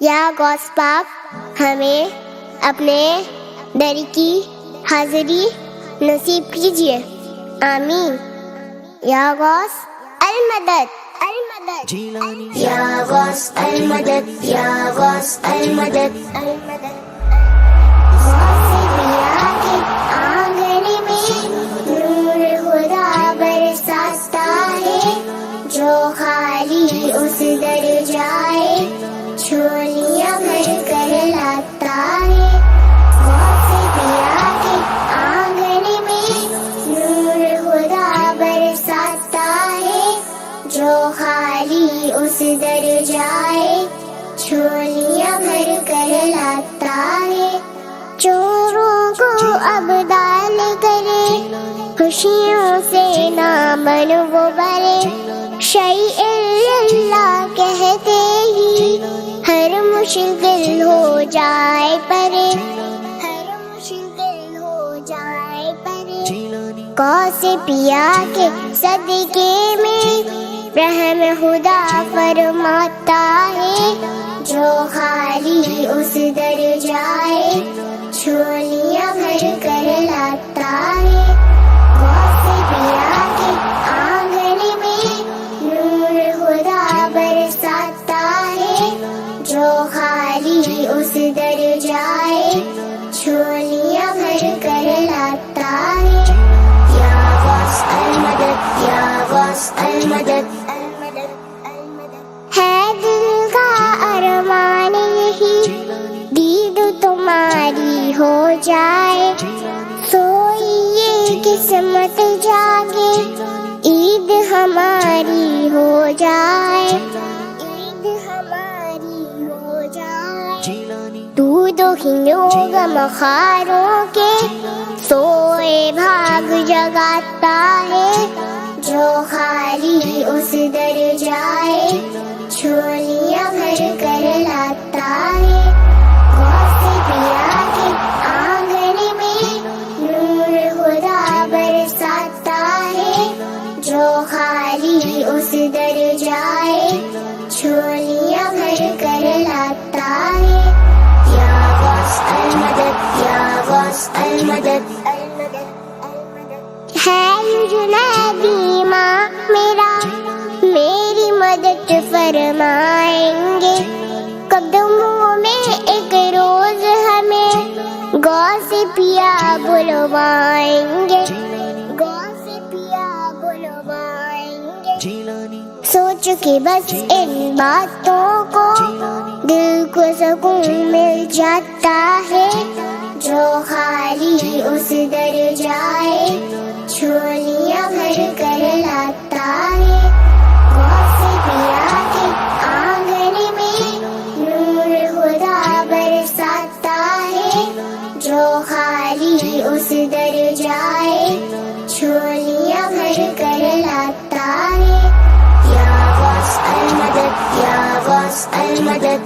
یا غوث پاک ہمیں اپنے در کی حاضری نصیب کیجیے، آمین۔ یا غوث المدد، المدد، یا غوث المدد، یا غوث المدد، المدد۔ غوث پیا کے آنگن میں نور خدا برساتا ہے، جو خالی اس در جائے جھولیاں بھر کر لاتا ہے۔ غوث پیا کے آنگن میں نور خدا برساتا ہے، جو خالی اس در جائے جھولیاں بھر کر لاتا ہے۔ چوروں کو ابدال کرے، خوشیوں سے نامن وہ بھرے، شیء اللہ کہتے ہی ہر مشکل ہو جائے پرے، ہر مشکل ہو جائے پرے۔ غوث پیا کے صدقے میں رحم خدا فرماتا ہے، جو خالی اس در جائے جھولیاں بھر کر لاتا ہے۔ غوث پیا کے آنگن میں نور خدا برساتا ہے، جو خالی اس در جائے جھولیاں بھر کر لاتا ہے۔ یا غوث المدد، یا غوث المدد، المدد، المدد۔ ہے دل کا ارمان یہی دید تمہاری ہو جائے، سوئیے قسمت جاگے عید ہماری ہو جائے، عید ہماری ہو جائے۔ دودھ و غم خاروں کے سوئے بھاگ جگاتا ہے، جو خالی اس در جائے جھولیاں بھر کر لاتا ہے۔ غوث پیا کے آنگن میں نور خدا برساتا ہے، جو خالی اس در جائے جھولیاں بھر کر لاتا ہے۔ یا غوث المدد، یا غوث المدد، المدد، المدد۔ ہے جنیدی ماں میرا میری مدد فرمائیں گے، قدموں میں ایک روز ہمیں غوث پیا بلوائیں گے، غوث پیا بلوائیں گے۔ سوچ کے بس ان باتوں کو دل کو سکون مل جاتا ہے، جو خالی اس در جائے جھولیاں بھر کر لاتا ہے۔ غوث پیا کے آنگن میں نور خدا برساتا ہے، جو خالی اس در جائے جھولیاں بھر کر لاتا ہے۔ یا غوث المدد، یا غوث المدد،